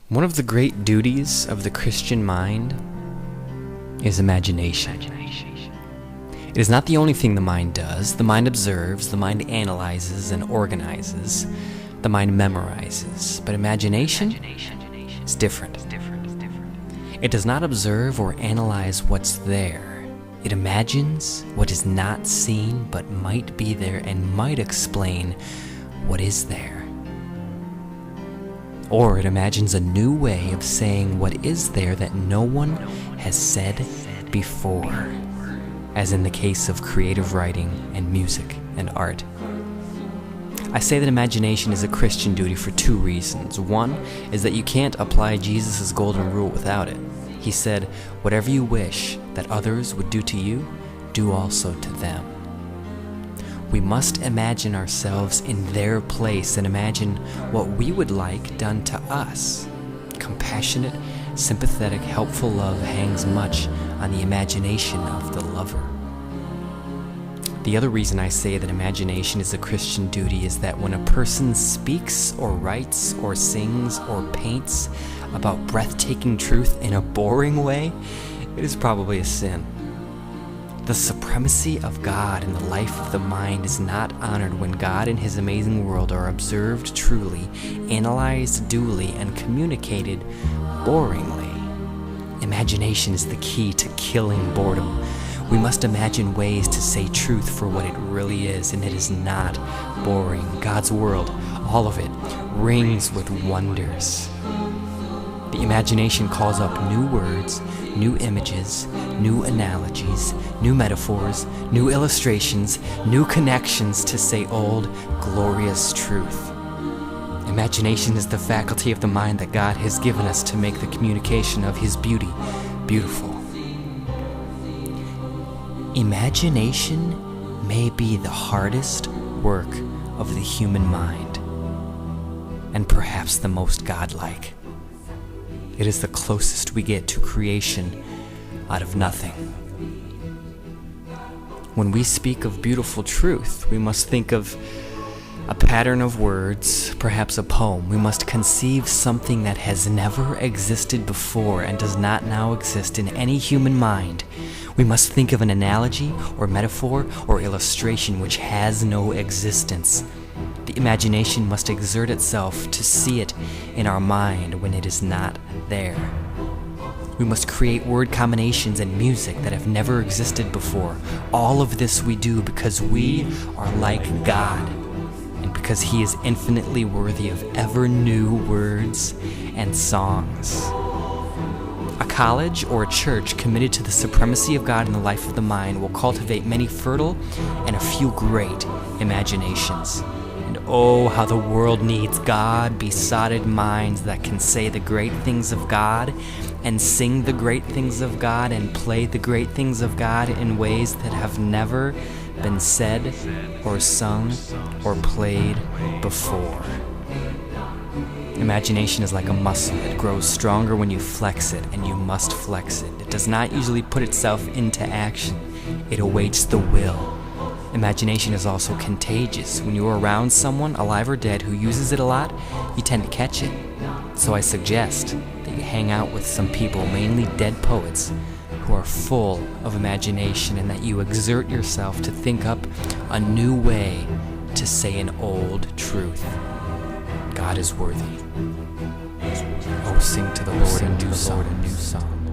One of the great duties of the Christian mind is imagination. It is not the only thing the mind does. The mind observes, the mind analyzes and organizes, the mind memorizes. But imagination is different. It does not observe or analyze what's there. It imagines what is not seen but might be there and might explain what is there. Or it imagines a new way of saying what is there that no one has said before, as in the case of creative writing and music and art. I say that imagination is a Christian duty for two reasons. One is that you can't apply Jesus' golden rule without it. He said, "Whatever you wish that others would do to you, do also to them." We must imagine ourselves in their place and imagine what we would like done to us. Compassionate, sympathetic, helpful love hangs much on the imagination of the lover. The other reason I say that imagination is a Christian duty is that when a person speaks or writes or sings or paints about breathtaking truth in a boring way, it is probably a sin. The supremacy of God in the life of the mind is not honored when God and His amazing world are observed truly, analyzed duly, and communicated boringly. Imagination is the key to killing boredom. We must imagine ways to say truth for what it really is, and it is not boring. God's world, all of it, rings with wonders. The imagination calls up new words, new images, new analogies, new metaphors, new illustrations, new connections to say old, glorious truth. Imagination is the faculty of the mind that God has given us to make the communication of His beauty beautiful. Imagination may be the hardest work of the human mind, and perhaps the most godlike. It is the closest we get to creation out of nothing. When we speak of beautiful truth, we must think of a pattern of words, perhaps a poem. We must conceive something that has never existed before and does not now exist in any human mind. We must think of an analogy or metaphor or illustration which has no existence. The imagination must exert itself to see it in our mind when it is not there. We must create word combinations and music that have never existed before. All of this we do because we are like God, and because He is infinitely worthy of ever new words and songs. A college or a church committed to the supremacy of God in the life of the mind will cultivate many fertile and a few great imaginations. And oh, how the world needs God-besotted minds that can say the great things of God and sing the great things of God and play the great things of God in ways that have never been said or sung or played before. Imagination is like a muscle. It grows stronger when you flex it, and you must flex it. It does not usually put itself into action. It awaits the will. Imagination is also contagious. When you are around someone, alive or dead, who uses it a lot, you tend to catch it. So I suggest that you hang out with some people, mainly dead poets, who are full of imagination, and that you exert yourself to think up a new way to say an old truth. God is worthy. Oh, sing to the Lord a new song.